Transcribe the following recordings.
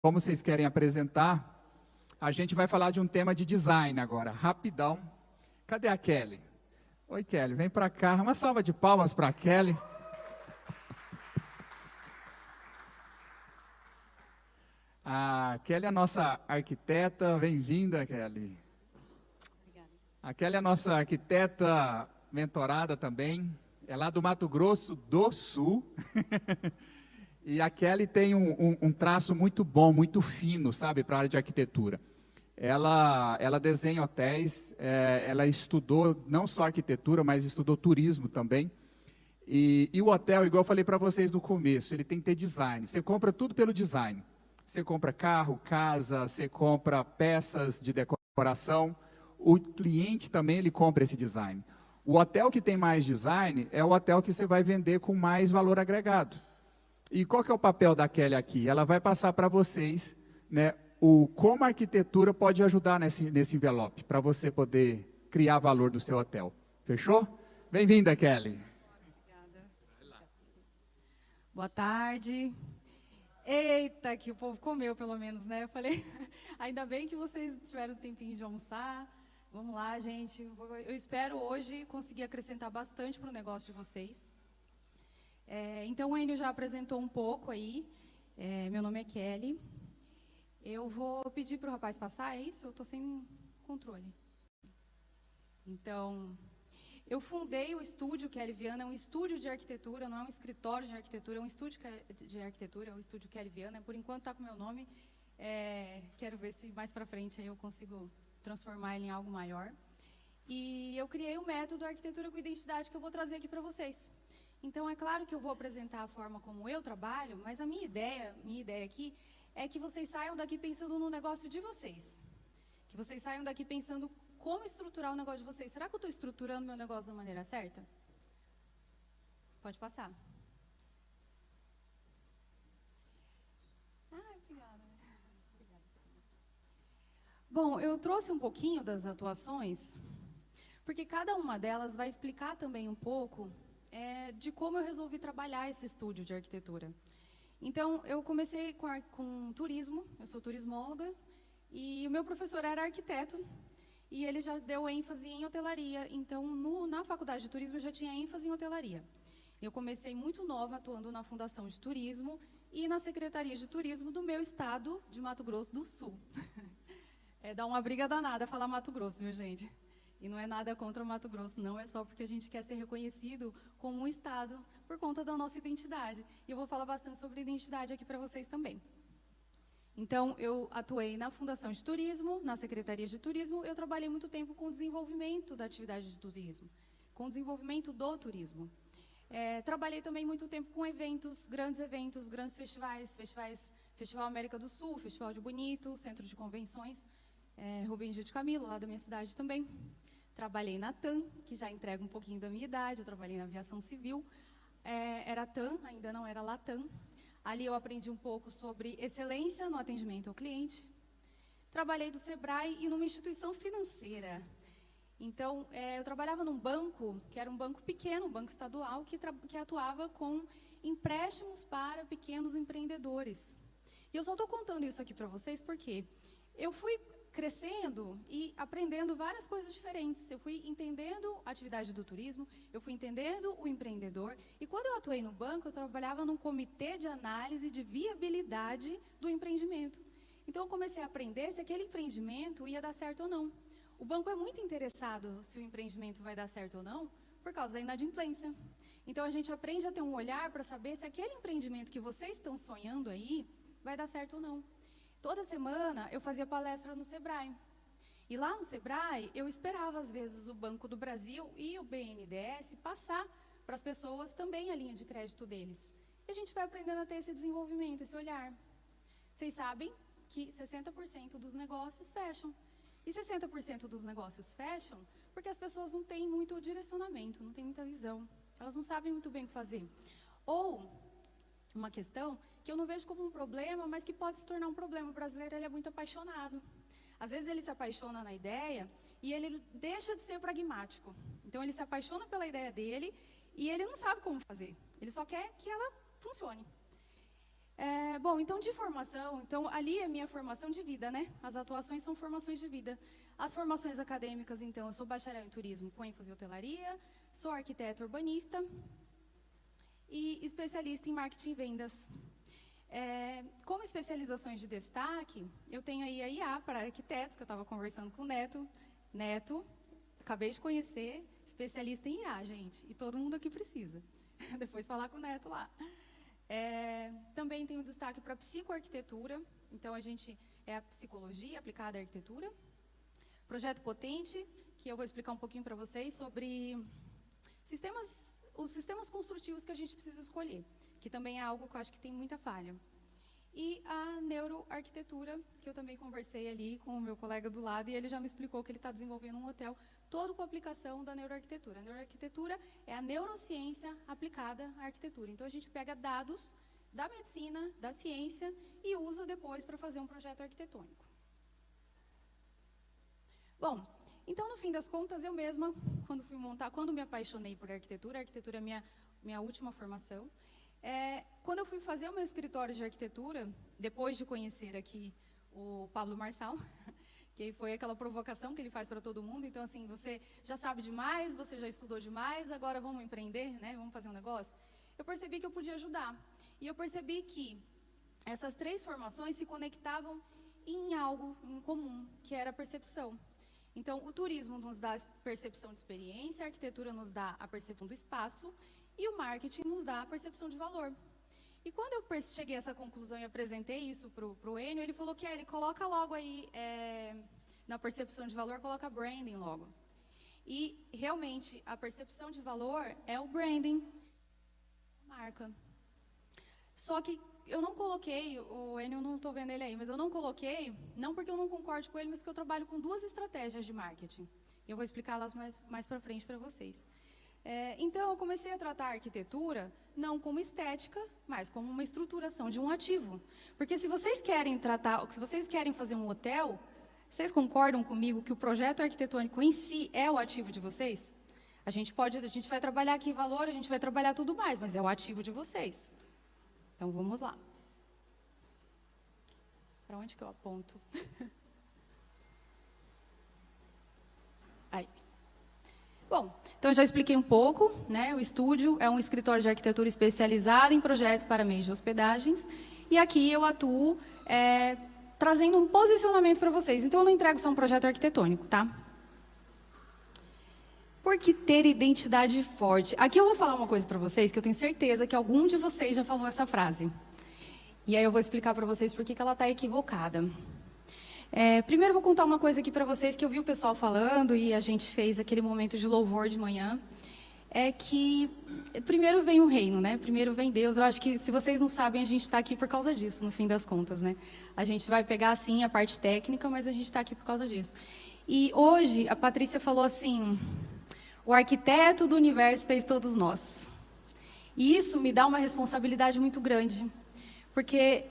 como vocês querem apresentar, a gente vai falar de um tema de design agora, rapidão. Cadê a Kelly? Oi, Kelly, vem para cá. Uma salva de palmas para a Kelly. A Kelly é a nossa arquiteta. Bem-vinda, Kelly. Obrigada. A Kelly é a nossa arquiteta mentorada também. É lá do Mato Grosso do Sul. E a Kelly tem um traço muito bom, muito fino, sabe, para a área de arquitetura. Ela desenha hotéis, ela estudou não só arquitetura, mas estudou turismo também. E o hotel, igual eu falei para vocês no começo, ele tem que ter design. Você compra tudo pelo design. Você compra carro, casa, você compra peças de decoração. O cliente também ele compra esse design. O hotel que tem mais design é o hotel que você vai vender com mais valor agregado. E qual que é o papel da Kelly aqui? Ela vai passar para vocês, né, como a arquitetura pode ajudar nesse envelope, para você poder criar valor do seu hotel. Fechou? Bem-vinda, Kelly. Obrigada. Boa tarde. Eita, que o povo comeu pelo menos, né? Eu falei, ainda bem que vocês tiveram um tempinho de almoçar. Vamos lá, gente. Eu espero hoje conseguir acrescentar bastante para o negócio de vocês. Então, o Enio já apresentou um pouco aí. Meu nome é Kelly. Eu vou pedir para o rapaz passar, é isso? Eu estou sem controle. Então, eu fundei o estúdio Kelly Viana, é um estúdio de arquitetura, não é um escritório de arquitetura, é um estúdio de arquitetura, é o estúdio Kelly Viana. Por enquanto está com o meu nome. Quero ver se mais para frente aí eu consigo transformar ele em algo maior. E eu criei um método arquitetura com identidade que eu vou trazer aqui para vocês. Então, é claro que eu vou apresentar a forma como eu trabalho, mas a minha ideia aqui é que vocês saiam daqui pensando no negócio de vocês. Que vocês saiam daqui pensando como estruturar o negócio de vocês. Será que eu estou estruturando meu negócio da maneira certa? Pode passar. Obrigada. Bom, eu trouxe um pouquinho das atuações, porque cada uma delas vai explicar também um pouco de como eu resolvi trabalhar esse estúdio de arquitetura. Então, eu comecei com turismo, eu sou turismóloga, e o meu professor era arquiteto, e ele já deu ênfase em hotelaria. Então, na faculdade de turismo, eu já tinha ênfase em hotelaria. Eu comecei muito nova atuando na Fundação de Turismo e na Secretaria de Turismo do meu estado, de Mato Grosso do Sul. Dá uma briga danada falar Mato Grosso, viu, gente? E não é nada contra o Mato Grosso, não, é só porque a gente quer ser reconhecido como um estado por conta da nossa identidade. E eu vou falar bastante sobre identidade aqui para vocês também. Então, eu atuei na Fundação de Turismo, na Secretaria de Turismo, eu trabalhei muito tempo com o desenvolvimento da atividade de turismo, com o desenvolvimento do turismo. Trabalhei também muito tempo com eventos, grandes festivais, Festival América do Sul, Festival de Bonito, Centro de Convenções, Rubem Gil de Camilo, lá da minha cidade também. Trabalhei na TAM, que já entrega um pouquinho da minha idade, eu trabalhei na aviação civil, era TAM, ainda não era Latam. Ali eu aprendi um pouco sobre excelência no atendimento ao cliente. Trabalhei do Sebrae e numa instituição financeira. Então, eu trabalhava num banco, que era um banco pequeno, um banco estadual, que atuava com empréstimos para pequenos empreendedores. E eu só estou contando isso aqui para vocês porque eu fui crescendo e aprendendo várias coisas diferentes. Eu fui entendendo a atividade do turismo, eu fui entendendo o empreendedor, e quando eu atuei no banco, eu trabalhava num comitê de análise de viabilidade do empreendimento. Então, eu comecei a aprender se aquele empreendimento ia dar certo ou não. O banco é muito interessado se o empreendimento vai dar certo ou não, por causa da inadimplência. Então, a gente aprende a ter um olhar para saber se aquele empreendimento que vocês estão sonhando aí vai dar certo ou não. Toda semana eu fazia palestra no Sebrae. E lá no Sebrae, eu esperava, às vezes, o Banco do Brasil e o BNDES passar para as pessoas também a linha de crédito deles. E a gente vai aprendendo a ter esse desenvolvimento, esse olhar. Vocês sabem que 60% dos negócios fecham. E 60% dos negócios fecham porque as pessoas não têm muito direcionamento, não têm muita visão. Elas não sabem muito bem o que fazer. Ou uma questão que eu não vejo como um problema, mas que pode se tornar um problema. O brasileiro ele é muito apaixonado. Às vezes ele se apaixona na ideia e ele deixa de ser pragmático. Então ele se apaixona pela ideia dele e ele não sabe como fazer. Ele só quer que ela funcione. Bom, então de formação, então ali é minha formação de vida, né? As atuações são formações de vida. As formações acadêmicas, então, eu sou bacharel em turismo com ênfase em hotelaria, sou arquiteto urbanista e especialista em marketing e vendas. Como especializações de destaque, eu tenho aí a IA para arquitetos, que eu estava conversando com o Neto. Neto, acabei de conhecer, especialista em IA, gente, e todo mundo aqui precisa. Depois falar com o Neto lá. Também tenho destaque para psicoarquitetura, então a gente é a psicologia aplicada à arquitetura. Projeto Potente, que eu vou explicar um pouquinho para vocês sobre os sistemas construtivos que a gente precisa escolher, que também é algo que eu acho que tem muita falha. E a neuroarquitetura, que eu também conversei ali com o meu colega do lado, e ele já me explicou que ele está desenvolvendo um hotel todo com a aplicação da neuroarquitetura. A neuroarquitetura é a neurociência aplicada à arquitetura. Então, a gente pega dados da medicina, da ciência, e usa depois para fazer um projeto arquitetônico. Bom, então, no fim das contas, eu mesma, quando me apaixonei por arquitetura, a arquitetura é minha última formação. Quando eu fui fazer o meu escritório de arquitetura, depois de conhecer aqui o Pablo Marçal, que foi aquela provocação que ele faz para todo mundo, então assim, você já sabe demais, você já estudou demais, agora vamos empreender, né? Vamos fazer um negócio? Eu percebi que eu podia ajudar. E eu percebi que essas 3 formações se conectavam em algo em comum, que era a percepção. Então, o turismo nos dá a percepção de experiência, a arquitetura nos dá a percepção do espaço, e o marketing nos dá a percepção de valor. E quando eu cheguei a essa conclusão e apresentei isso para o Enio, ele falou que ele coloca logo aí, na percepção de valor, coloca branding logo. E, realmente, a percepção de valor é o branding, marca. Só que eu não coloquei, o Enio, eu não estou vendo ele aí, mas eu não coloquei, não porque eu não concorde com ele, mas porque eu trabalho com 2 estratégias de marketing. Eu vou explicá-las mais para frente para vocês. Então, eu comecei a tratar a arquitetura não como estética, mas como uma estruturação de um ativo. Porque se vocês querem fazer um hotel, vocês concordam comigo que o projeto arquitetônico em si é o ativo de vocês? A gente vai trabalhar aqui valor, a gente vai trabalhar tudo mais, mas é o ativo de vocês. Então, vamos lá. Para onde que eu aponto? Aí. Bom, então eu já expliquei um pouco, né? O estúdio é um escritório de arquitetura especializado em projetos para meios de hospedagens. E aqui eu atuo trazendo um posicionamento para vocês. Então, eu não entrego só um projeto arquitetônico, tá? Por que ter identidade forte? Aqui eu vou falar uma coisa para vocês, que eu tenho certeza que algum de vocês já falou essa frase. E aí eu vou explicar para vocês por que ela está equivocada. Primeiro, eu vou contar uma coisa aqui para vocês, que eu vi o pessoal falando, e a gente fez aquele momento de louvor de manhã. Que primeiro vem o reino, né? Primeiro vem Deus. Eu acho que, se vocês não sabem, a gente está aqui por causa disso, no fim das contas, né? A gente vai pegar, sim, a parte técnica, mas a gente está aqui por causa disso. E hoje, a Patrícia falou assim: o arquiteto do universo fez todos nós. E isso me dá uma responsabilidade muito grande, porque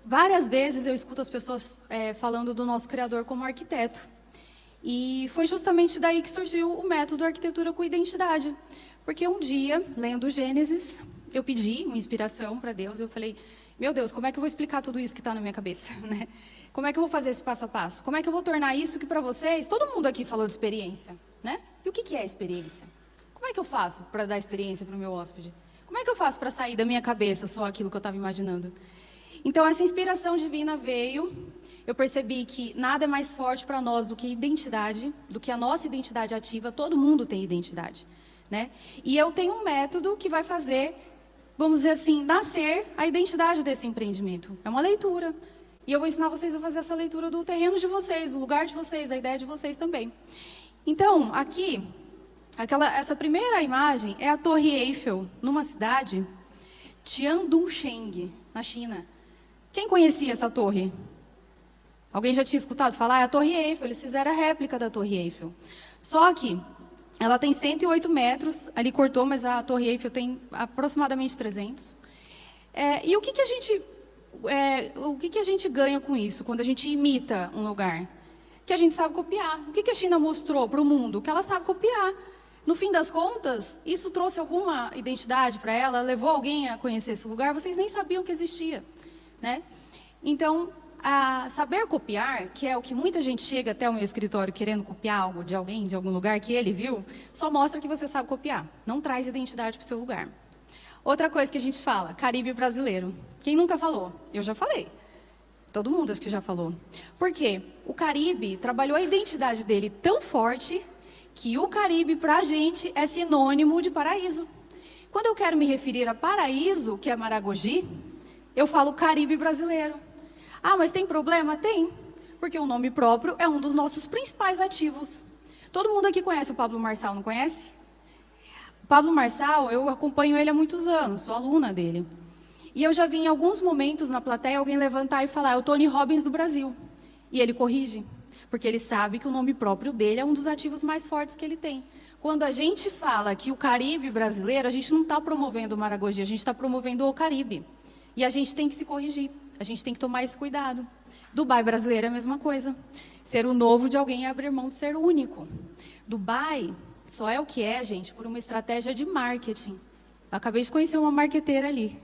várias vezes eu escuto as pessoas falando do nosso Criador como arquiteto. E foi justamente daí que surgiu o método Arquitetura com Identidade. Porque um dia, lendo Gênesis, eu pedi uma inspiração para Deus. Eu falei, meu Deus, como é que eu vou explicar tudo isso que está na minha cabeça? Né? Como é que eu vou fazer esse passo a passo? Como é que eu vou tornar isso que para vocês... Todo mundo aqui falou de experiência, né? E o que é experiência? Como é que eu faço para dar experiência para o meu hóspede? Como é que eu faço para sair da minha cabeça só aquilo que eu estava imaginando? Então, essa inspiração divina veio, eu percebi que nada é mais forte para nós do que identidade, do que a nossa identidade ativa. Todo mundo tem identidade, né? E eu tenho um método que vai fazer, vamos dizer assim, nascer a identidade desse empreendimento. É uma leitura. E eu vou ensinar vocês a fazer essa leitura do terreno de vocês, do lugar de vocês, da ideia de vocês também. Então, aqui, essa primeira imagem é a Torre Eiffel, numa cidade, Tianducheng, na China. Quem conhecia essa torre? Alguém já tinha escutado falar? É a Torre Eiffel, eles fizeram a réplica da Torre Eiffel. Só que ela tem 108 metros, ali cortou, mas a Torre Eiffel tem aproximadamente 300. E o que a gente ganha com isso, quando a gente imita um lugar? Que a gente sabe copiar. O que a China mostrou para o mundo? Que ela sabe copiar. No fim das contas, isso trouxe alguma identidade para ela, levou alguém a conhecer esse lugar, vocês nem sabiam que existia. né? Então, saber copiar, que é o que muita gente chega até o meu escritório querendo copiar algo de alguém, de algum lugar que ele viu, só mostra que você sabe copiar. Não traz identidade para o seu lugar. Outra coisa que a gente fala, Caribe brasileiro. Quem nunca falou? Eu já falei. Todo mundo acho que já falou. Por quê? O Caribe trabalhou a identidade dele tão forte que o Caribe, para a gente, é sinônimo de paraíso. Quando eu quero me referir a paraíso, que é Maragogi, eu falo Caribe brasileiro. Ah, mas tem problema? Tem. Porque o nome próprio é um dos nossos principais ativos. Todo mundo aqui conhece o Pablo Marçal, não conhece? O Pablo Marçal, eu acompanho ele há muitos anos, sou aluna dele. E eu já vi em alguns momentos na plateia alguém levantar e falar, é o Tony Robbins do Brasil. E ele corrige, porque ele sabe que o nome próprio dele é um dos ativos mais fortes que ele tem. Quando a gente fala que o Caribe brasileiro, a gente não está promovendo o Maragogi, a gente está promovendo o Caribe. E a gente tem que se corrigir, a gente tem que tomar esse cuidado. Dubai brasileiro é a mesma coisa. Ser o novo de alguém é abrir mão de ser o único. Dubai só é o que é, gente, por uma estratégia de marketing. Eu acabei de conhecer uma marqueteira ali.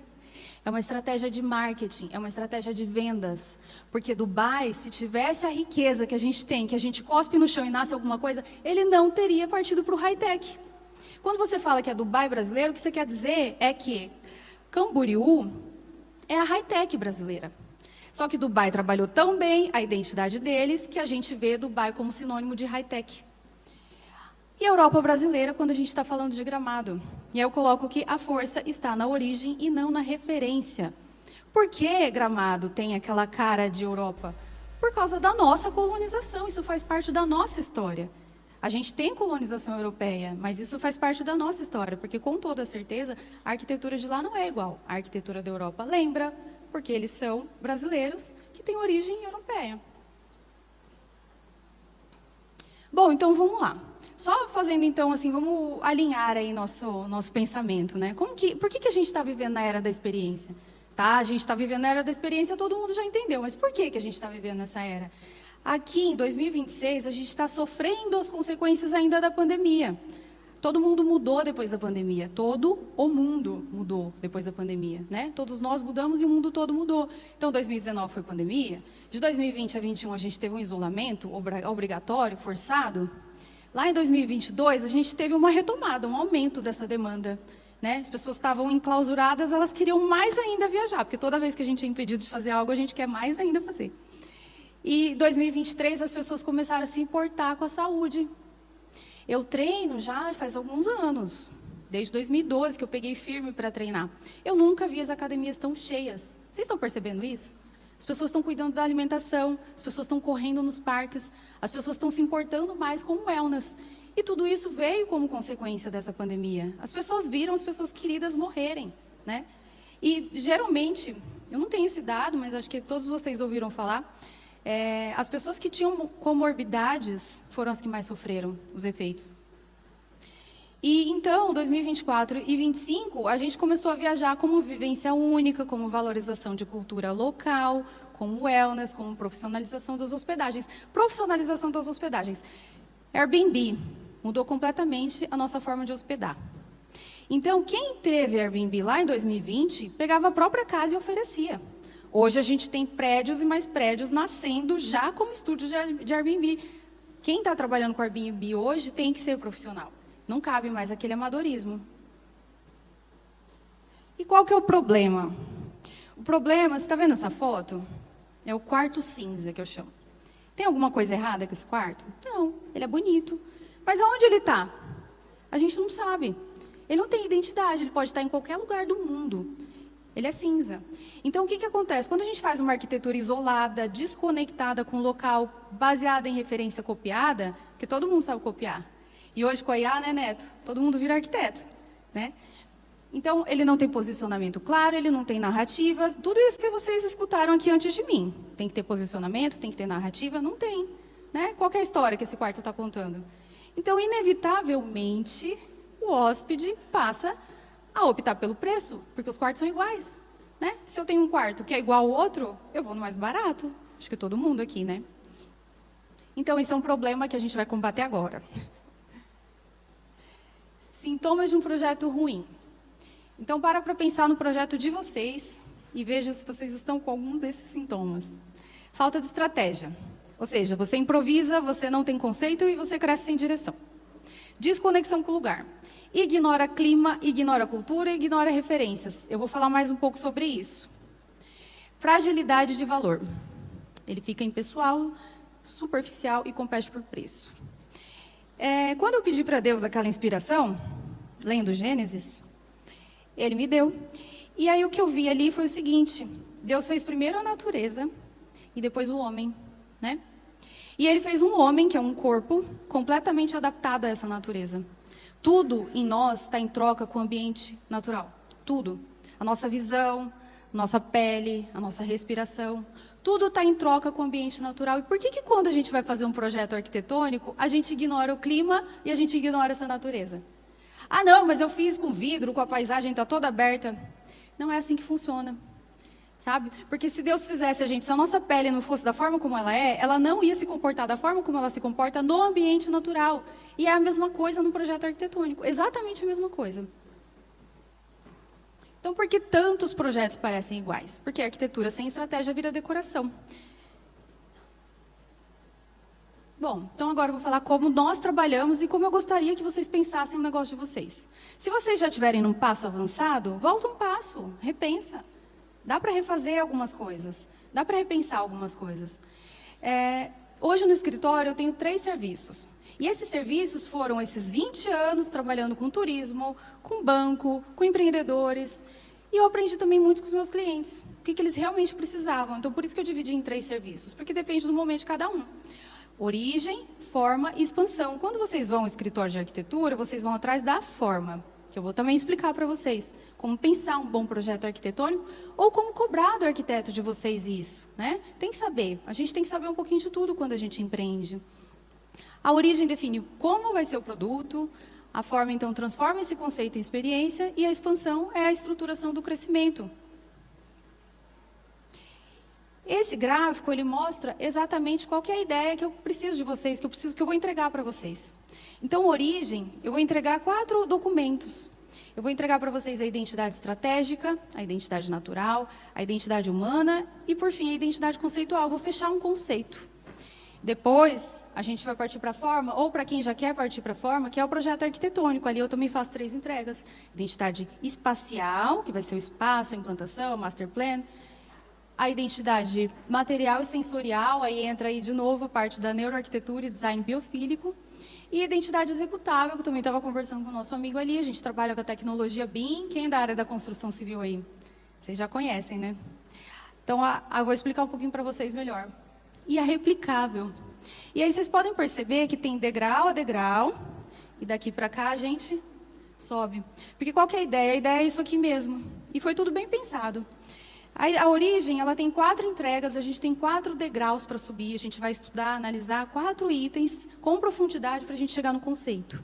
É uma estratégia de marketing, é uma estratégia de vendas. Porque Dubai, se tivesse a riqueza que a gente tem, que a gente cospe no chão e nasce alguma coisa, ele não teria partido para o high-tech. Quando você fala que é Dubai brasileiro, o que você quer dizer é que Camboriú é a high-tech brasileira. Só que Dubai trabalhou tão bem a identidade deles que a gente vê Dubai como sinônimo de high-tech. E a Europa brasileira, quando a gente está falando de Gramado. E aí eu coloco que a força está na origem e não na referência. Por que Gramado tem aquela cara de Europa? Por causa da nossa colonização, isso faz parte da nossa história. A gente tem colonização europeia, mas isso faz parte da nossa história, porque com toda certeza a arquitetura de lá não é igual. A arquitetura da Europa lembra, porque eles são brasileiros que têm origem europeia. Bom, então vamos lá. Só fazendo então assim, vamos alinhar aí nosso pensamento, né? Por que a gente está vivendo na era da experiência? Tá, a gente está vivendo na era da experiência, todo mundo já entendeu, mas por que a gente está vivendo nessa era? Aqui em 2026, a gente está sofrendo as consequências ainda da pandemia. Todo mundo mudou depois da pandemia. Todo o mundo mudou depois da pandemia, né? Todos nós mudamos e o mundo todo mudou. Então, 2019 foi pandemia. De 2020 a 2021, a gente teve um isolamento obrigatório, forçado. Lá em 2022, a gente teve uma retomada, um aumento dessa demanda, né? As pessoas estavam enclausuradas, elas queriam mais ainda viajar, porque toda vez que a gente é impedido de fazer algo, a gente quer mais ainda fazer. E em 2023, as pessoas começaram a se importar com a saúde. Eu treino já faz alguns anos, desde 2012 que eu peguei firme para treinar. Eu nunca vi as academias tão cheias. Vocês estão percebendo isso? As pessoas estão cuidando da alimentação, as pessoas estão correndo nos parques, as pessoas estão se importando mais com o wellness. E tudo isso veio como consequência dessa pandemia. As pessoas viram as pessoas queridas morrerem, né? E geralmente, eu não tenho esse dado, mas acho que todos vocês ouviram falar, as pessoas que tinham comorbidades foram as que mais sofreram os efeitos. E então, 2024 e 2025, a gente começou a viajar como vivência única, como valorização de cultura local, como wellness, como profissionalização das hospedagens. Profissionalização das hospedagens. Airbnb mudou completamente a nossa forma de hospedar. Então, quem teve Airbnb lá em 2020, pegava a própria casa e oferecia. Hoje a gente tem prédios e mais prédios nascendo já como estúdios de Airbnb. Quem está trabalhando com Airbnb hoje tem que ser profissional. Não cabe mais aquele amadorismo. E qual que é o problema? O problema, você está vendo essa foto? É o quarto cinza que eu chamo. Tem alguma coisa errada com esse quarto? Não, ele é bonito. Mas aonde ele está? A gente não sabe. Ele não tem identidade, ele pode estar em qualquer lugar do mundo. Ele é cinza. Então, o que acontece? Quando a gente faz uma arquitetura isolada, desconectada com o local, baseada em referência copiada, porque todo mundo sabe copiar. E hoje com a IA, né, Neto? Todo mundo vira arquiteto, né? Então, ele não tem posicionamento claro, ele não tem narrativa, tudo isso que vocês escutaram aqui antes de mim. Tem que ter posicionamento, tem que ter narrativa, não tem, né? Qual que é a história que esse quarto está contando? Então, inevitavelmente, o hóspede passa a optar pelo preço, porque os quartos são iguais, né? Se eu tenho um quarto que é igual ao outro, eu vou no mais barato. Acho que todo mundo aqui, né? Então, esse é um problema que a gente vai combater agora. Sintomas de um projeto ruim. Então, para pensar no projeto de vocês e veja se vocês estão com algum desses sintomas. Falta de estratégia. Ou seja, você improvisa, você não tem conceito e você cresce sem direção. Desconexão com o lugar. Ignora clima, ignora cultura, ignora referências. Eu vou falar mais um pouco sobre isso. Fragilidade de valor. Ele fica impessoal, superficial e compete por preço. Quando eu pedi para Deus aquela inspiração, lendo Gênesis, Ele me deu. E aí o que eu vi ali foi o seguinte: Deus fez primeiro a natureza e depois o homem, né? E Ele fez um homem, que é um corpo, completamente adaptado a essa natureza. Tudo em nós está em troca com o ambiente natural. Tudo. A nossa visão, nossa pele, a nossa respiração. Tudo está em troca com o ambiente natural. E por que quando a gente vai fazer um projeto arquitetônico, a gente ignora o clima e a gente ignora essa natureza? Ah, não, mas eu fiz com vidro, com a paisagem está toda aberta. Não é assim que funciona. Sabe? Porque se Deus fizesse se a nossa pele não fosse da forma como ela é, ela não ia se comportar da forma como ela se comporta no ambiente natural. E é a mesma coisa no projeto arquitetônico. Exatamente a mesma coisa. Então, por que tantos projetos parecem iguais? Porque a arquitetura sem estratégia vira decoração. Bom, então agora eu vou falar como nós trabalhamos e como eu gostaria que vocês pensassem o negócio de vocês. Se vocês já estiverem num passo avançado, volta um passo, repensa. Dá para refazer algumas coisas, dá para repensar algumas coisas. Hoje no escritório eu tenho 3 serviços. E esses serviços foram esses 20 anos trabalhando com turismo, com banco, com empreendedores. E eu aprendi também muito com os meus clientes, o que eles realmente precisavam. Então, por isso que eu dividi em 3 serviços, porque depende do momento de cada um. Origem, forma e expansão. Quando vocês vão ao escritório de arquitetura, vocês vão atrás da forma, que eu vou também explicar para vocês como pensar um bom projeto arquitetônico ou como cobrar do arquiteto de vocês isso, né? Tem que saber, a gente tem que saber um pouquinho de tudo quando a gente empreende. A origem define como vai ser o produto, a forma, então, transforma esse conceito em experiência e a expansão é a estruturação do crescimento. Esse gráfico, ele mostra exatamente qual que é a ideia que eu preciso de vocês, que eu vou entregar para vocês. Então, origem, eu vou entregar 4 documentos. Eu vou entregar para vocês a identidade estratégica, a identidade natural, a identidade humana e, por fim, a identidade conceitual. Eu vou fechar um conceito. Depois, a gente vai partir para a forma, ou para quem já quer partir para a forma, que é o projeto arquitetônico. Ali eu também faço 3 entregas. Identidade espacial, que vai ser o espaço, a implantação, o master plan. A identidade material e sensorial, aí entra aí de novo a parte da neuroarquitetura e design biofílico. E identidade executável, que eu também estava conversando com o nosso amigo ali. A gente trabalha com a tecnologia BIM. Quem é da área da construção civil aí? Vocês já conhecem, né? Então, eu vou explicar um pouquinho para vocês melhor. E a replicável. E aí vocês podem perceber que tem degrau a degrau, e daqui para cá a gente sobe. Porque qual que é a ideia? A ideia é isso aqui mesmo. E foi tudo bem pensado. A origem, ela tem 4 entregas, a gente tem 4 degraus para subir, a gente vai estudar, analisar 4 itens com profundidade para a gente chegar no conceito.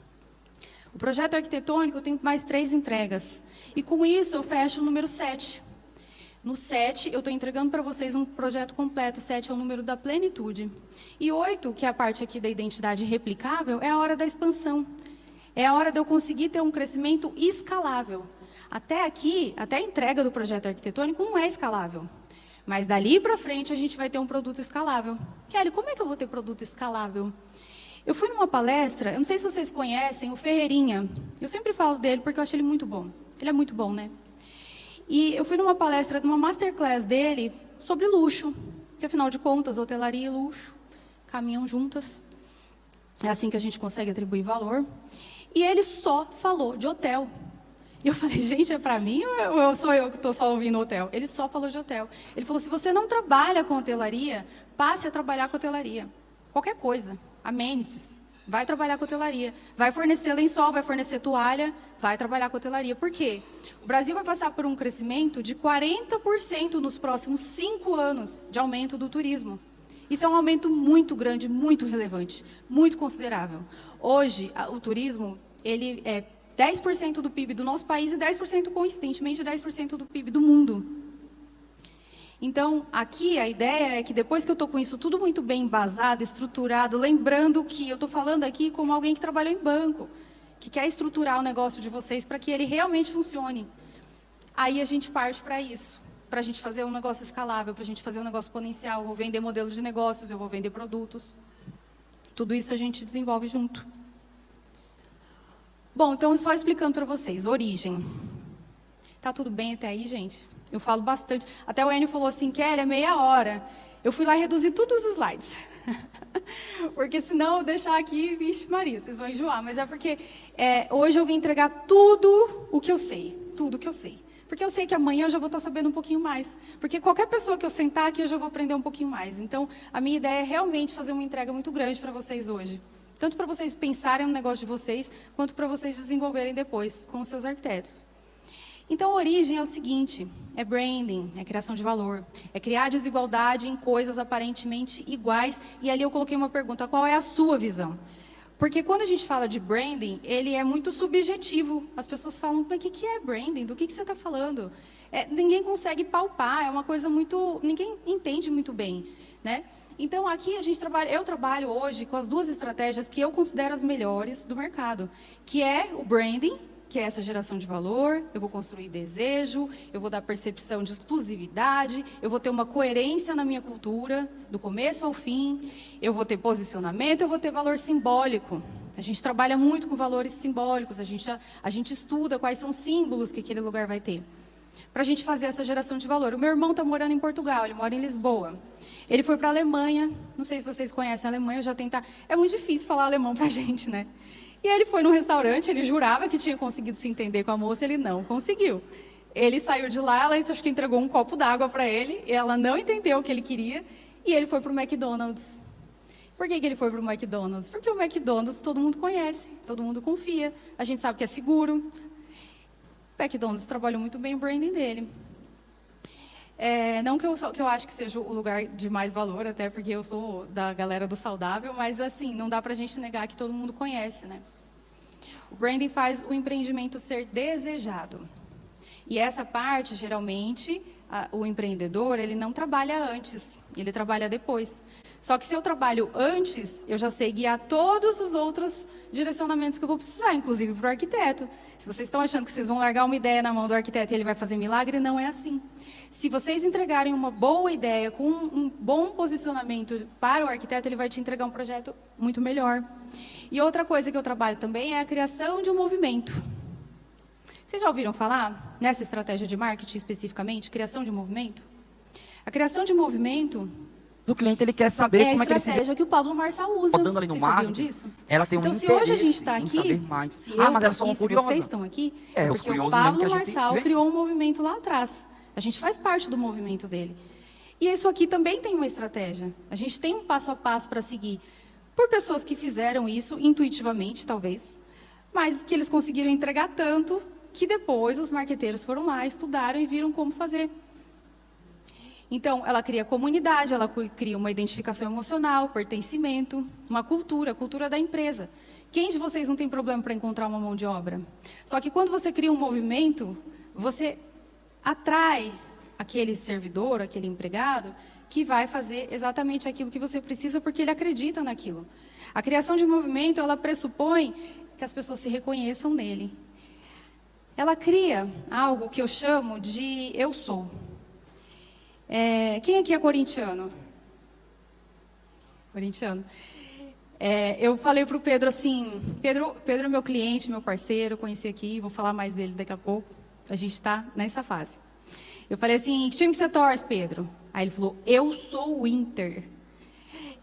O projeto arquitetônico eu tenho mais 3 entregas. E com isso eu fecho o número 7. No 7, eu estou entregando para vocês um projeto completo. 7 é o número da plenitude. E 8, que é a parte aqui da identidade replicável, é a hora da expansão. É a hora de eu conseguir ter um crescimento escalável. Até aqui, até a entrega do projeto arquitetônico não é escalável. Mas dali para frente a gente vai ter um produto escalável. Kelly, como é que eu vou ter produto escalável? Eu fui numa palestra, eu não sei se vocês conhecem, o Ferreirinha. Eu sempre falo dele porque eu acho ele muito bom. Ele é muito bom, né? E eu fui numa palestra, numa masterclass dele, sobre luxo. Que afinal de contas, hotelaria e luxo caminham juntas. É assim que a gente consegue atribuir valor. E ele só falou de hotel. E eu falei, gente, é para mim ou sou eu que estou só ouvindo hotel? Ele só falou de hotel. Ele falou, se você não trabalha com hotelaria, passe a trabalhar com hotelaria. Qualquer coisa, amenities, vai trabalhar com hotelaria. Vai fornecer lençol, vai fornecer toalha, vai trabalhar com hotelaria. Por quê? O Brasil vai passar por um crescimento de 40% nos próximos 5 anos de aumento do turismo. Isso é um aumento muito grande, muito relevante, muito considerável. Hoje, o turismo, ele é 10% do PIB do nosso país e 10%, coincidentemente, 10% do PIB do mundo. Então, aqui a ideia é que depois que eu estou com isso tudo muito bem embasado, estruturado, lembrando que eu estou falando aqui como alguém que trabalhou em banco, que quer estruturar o negócio de vocês para que ele realmente funcione. Aí a gente parte para isso. para a gente fazer um negócio escalável, para a gente fazer um negócio exponencial. Eu vou vender modelo de negócios, eu vou vender produtos. Tudo isso a gente desenvolve junto. Bom, então só explicando para vocês, origem. Tá tudo bem até aí, gente? Eu falo bastante. Até o Enio falou assim, Kelly, é meia hora. Eu fui lá e reduzi todos os slides. Porque senão eu deixar aqui, vixe Maria, vocês vão enjoar. Mas é porque hoje eu vim entregar tudo o que eu sei. Tudo o que eu sei. Porque eu sei que amanhã eu já vou estar sabendo um pouquinho mais. Porque qualquer pessoa que eu sentar aqui, eu já vou aprender um pouquinho mais. Então, a minha ideia é realmente fazer uma entrega muito grande para vocês hoje. Tanto para vocês pensarem no negócio de vocês, quanto para vocês desenvolverem depois com os seus arquitetos. Então, a origem é o seguinte, é branding, é criação de valor, é criar desigualdade em coisas aparentemente iguais. E ali eu coloquei uma pergunta, qual é a sua visão? Porque quando a gente fala de branding, ele é muito subjetivo. As pessoas falam, mas o que é branding? Do que você está falando? Ninguém consegue palpar, é uma coisa muito... Ninguém entende muito bem, né? Então, aqui eu trabalho hoje com as duas estratégias que eu considero as melhores do mercado, que é o branding, que é essa geração de valor, eu vou construir desejo, eu vou dar percepção de exclusividade, eu vou ter uma coerência na minha cultura, do começo ao fim, eu vou ter posicionamento, eu vou ter valor simbólico. A gente trabalha muito com valores simbólicos, a gente estuda quais são os símbolos que aquele lugar vai ter, para a gente fazer essa geração de valor. O meu irmão está morando em Portugal, ele mora em Lisboa. Ele foi para a Alemanha, não sei se vocês conhecem a Alemanha, é muito difícil falar alemão para a gente, né? E ele foi num restaurante, ele jurava que tinha conseguido se entender com a moça, ele não conseguiu. Ele saiu de lá, ela acho que entregou um copo d'água para ele, ela não entendeu o que ele queria, e ele foi para o McDonald's. Por que ele foi para o McDonald's? Porque o McDonald's todo mundo conhece, todo mundo confia, a gente sabe que é seguro. O McDonald's trabalhou muito bem o branding dele. Não que eu acho que seja o lugar de mais valor, até porque eu sou da galera do saudável, mas assim, não dá para a gente negar que todo mundo conhece, né? O branding faz o empreendimento ser desejado. E essa parte, geralmente, o empreendedor, ele não trabalha antes, ele trabalha depois. Só que se eu trabalho antes, eu já sei guiar todos os outros direcionamentos que eu vou precisar, inclusive para o arquiteto. Se vocês estão achando que vocês vão largar uma ideia na mão do arquiteto e ele vai fazer milagre, não é assim. Se vocês entregarem uma boa ideia, com um bom posicionamento para o arquiteto, ele vai te entregar um projeto muito melhor. E outra coisa que eu trabalho também é a criação de um movimento. Vocês já ouviram falar nessa estratégia de marketing especificamente, criação de movimento? A criação de movimento... O cliente ele quer saber como é que ele se... É a estratégia que o Pablo Marçal usa. Rodando ali no marketing, disso? Ela tem um interesse interesse se hoje a gente está em aqui, saber mais. se eu Mas ela só uma se curiosa. vocês estão aqui, os porque curiosos o mesmo Pablo que a gente Marçal vê. criou um movimento lá atrás. A gente faz parte do movimento dele. E isso aqui também tem uma estratégia. A gente tem um passo a passo para seguir. Por pessoas que fizeram isso intuitivamente, talvez, mas que eles conseguiram entregar tanto que depois os marqueteiros foram lá, estudaram e viram como fazer. Então, ela cria comunidade, ela cria uma identificação emocional, pertencimento, uma cultura, a cultura da empresa. Quem de vocês não tem problema para encontrar uma mão de obra? Só que quando você cria um movimento, você atrai aquele servidor, aquele empregado, que vai fazer exatamente aquilo que você precisa, porque ele acredita naquilo. A criação de movimento, ela pressupõe que as pessoas se reconheçam nele. Ela cria algo que eu chamo de eu sou. Quem aqui é corintiano? Corintiano. Eu falei para o Pedro assim, Pedro é meu cliente, meu parceiro, conheci aqui, vou falar mais dele daqui a pouco. A gente está nessa fase. Eu falei assim, que time que você torce, Pedro? Aí ele falou, eu sou o Inter.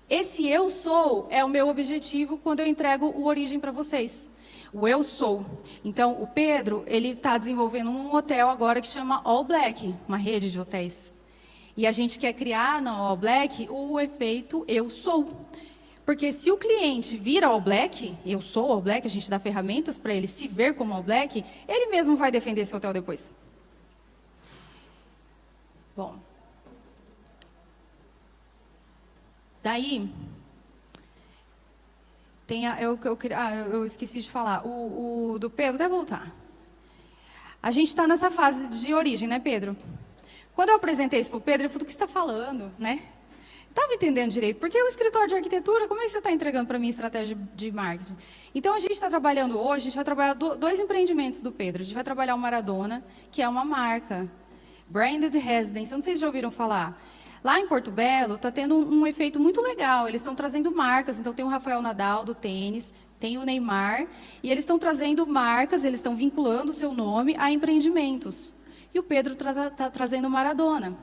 Esse eu sou é o meu objetivo quando eu entrego o origem para vocês. O eu sou. Então, o Pedro, ele está desenvolvendo um hotel agora que chama All Black, uma rede de hotéis. E a gente quer criar no All Black o efeito eu sou. Porque se o cliente vira All Black, eu sou All Black, a gente dá ferramentas para ele se ver como All Black, ele mesmo vai defender esse hotel depois. Bom. Daí, eu esqueci de falar, o do Pedro, deve voltar. A gente está nessa fase de origem, né, Pedro? Quando eu apresentei isso para o Pedro, ele falou, do que você está falando, né? Estava entendendo direito, porque o escritório de arquitetura, como é que você está entregando para mim estratégia de marketing? Então, a gente está trabalhando hoje, a gente vai trabalhar dois empreendimentos do Pedro. A gente vai trabalhar o Maradona, que é uma marca. Branded Residence, eu não sei se já ouviram falar. Lá em Porto Belo está tendo um efeito muito legal. Eles estão trazendo marcas, então tem o Rafael Nadal do tênis, tem o Neymar, e eles estão trazendo marcas, eles estão vinculando o seu nome a empreendimentos. E o Pedro está trazendo o Maradona,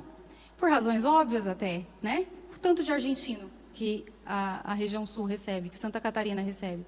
por razões óbvias até, né? O tanto de argentino que a região sul recebe, que Santa Catarina recebe.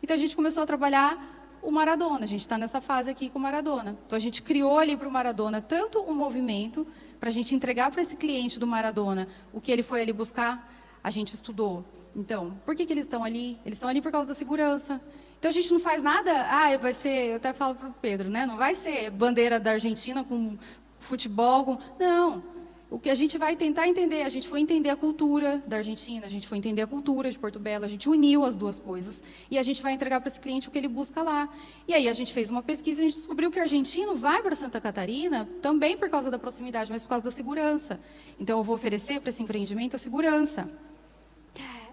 Então a gente começou a trabalhar o Maradona, a gente está nessa fase aqui com o Maradona. Então a gente criou ali para o Maradona tanto um movimento, para a gente entregar para esse cliente do Maradona o que ele foi ali buscar, a gente estudou. Então, por que eles estão ali? Eles estão ali por causa da segurança. Então a gente não faz nada, vai ser, eu até falo para o Pedro, né? Não vai ser bandeira da Argentina com futebol, não. O que a gente vai tentar entender, a gente foi entender a cultura da Argentina, a gente foi entender a cultura de Porto Belo, a gente uniu as duas coisas e a gente vai entregar para esse cliente o que ele busca lá. E aí a gente fez uma pesquisa e a gente descobriu que o argentino vai para Santa Catarina também por causa da proximidade, mas por causa da segurança. Então eu vou oferecer para esse empreendimento a segurança.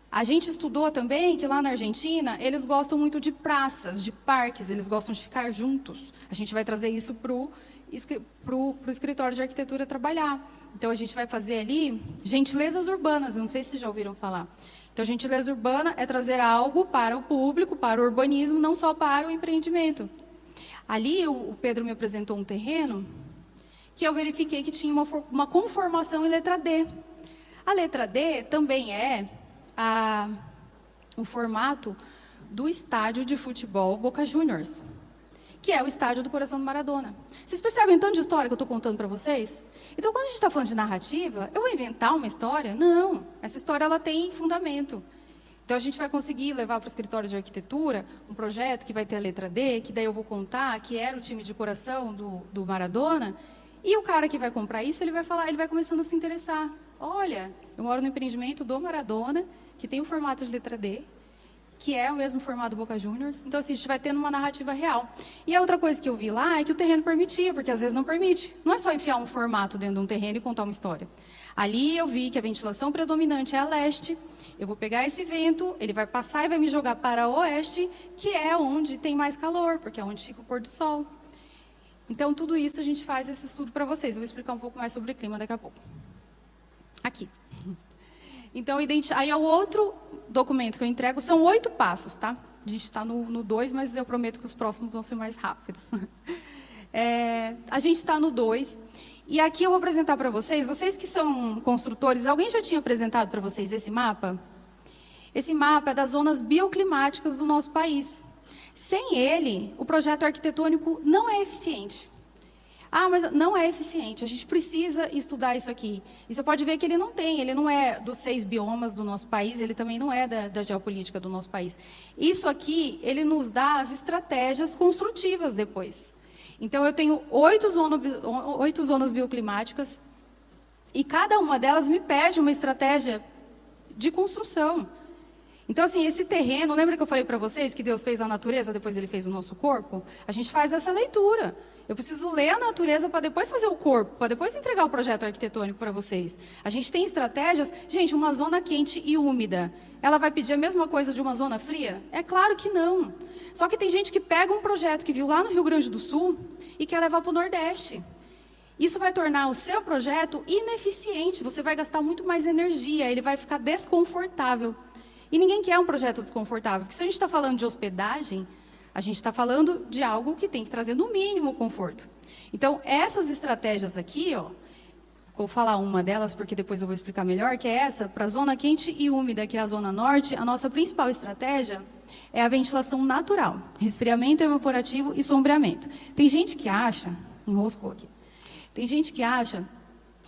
A gente estudou também que lá na Argentina eles gostam muito de praças, de parques, eles gostam de ficar juntos. A gente vai trazer isso para o escritório de arquitetura trabalhar. Então, a gente vai fazer ali gentilezas urbanas, não sei se vocês já ouviram falar. Então, gentileza urbana é trazer algo para o público, para o urbanismo, não só para o empreendimento. Ali, o Pedro me apresentou um terreno que eu verifiquei que tinha uma conformação em letra D. A letra D também é o formato do estádio de futebol Boca Juniors, que é o estádio do coração do Maradona. Vocês percebem o tanto de história que eu estou contando para vocês? Então, quando a gente está falando de narrativa, eu vou inventar uma história? Não, essa história ela tem fundamento. Então, a gente vai conseguir levar para o escritório de arquitetura um projeto que vai ter a letra D, que daí eu vou contar que era o time de coração do Maradona, e o cara que vai comprar isso, ele vai falar, ele vai começando a se interessar. Olha, eu moro no empreendimento do Maradona, que tem o formato de letra D, que é o mesmo formato do Boca Juniors. Então, assim, a gente vai tendo uma narrativa real. E a outra coisa que eu vi lá é que o terreno permitia, porque às vezes não permite. Não é só enfiar um formato dentro de um terreno e contar uma história. Ali eu vi que a ventilação predominante é a leste. Eu vou pegar esse vento, ele vai passar e vai me jogar para o oeste, que é onde tem mais calor, porque é onde fica o pôr do sol. Então, tudo isso a gente faz esse estudo para vocês. Eu vou explicar um pouco mais sobre o clima daqui a pouco. Aqui. Então, aí é o outro documento que eu entrego, são 8 passos, tá? A gente está no 2, mas eu prometo que os próximos vão ser mais rápidos. A gente está no 2, e aqui eu vou apresentar para vocês que são construtores, alguém já tinha apresentado para vocês esse mapa? Esse mapa é das zonas bioclimáticas do nosso país. Sem ele, o projeto arquitetônico não é eficiente. Mas não é eficiente, a gente precisa estudar isso aqui. E você pode ver que ele não é dos 6 biomas do nosso país, ele também não é da geopolítica do nosso país. Isso aqui, ele nos dá as estratégias construtivas depois. Então, eu tenho 8 zonas bioclimáticas, e cada uma delas me pede uma estratégia de construção. Então, assim, esse terreno, lembra que eu falei para vocês que Deus fez a natureza, depois ele fez o nosso corpo? A gente faz essa leitura. Eu preciso ler a natureza para depois fazer o corpo, para depois entregar o projeto arquitetônico para vocês. A gente tem estratégias. Gente, uma zona quente e úmida, ela vai pedir a mesma coisa de uma zona fria? É claro que não. Só que tem gente que pega um projeto que viu lá no Rio Grande do Sul e quer levar para o Nordeste. Isso vai tornar o seu projeto ineficiente. Você vai gastar muito mais energia, ele vai ficar desconfortável. E ninguém quer um projeto desconfortável, porque se a gente está falando de hospedagem, a gente está falando de algo que tem que trazer no mínimo conforto. Então, essas estratégias aqui, vou falar uma delas porque depois eu vou explicar melhor, que é essa, para a zona quente e úmida, que é a zona norte, a nossa principal estratégia é a ventilação natural, resfriamento evaporativo e sombreamento. Tem gente que acha, enroscou aqui, tem gente que acha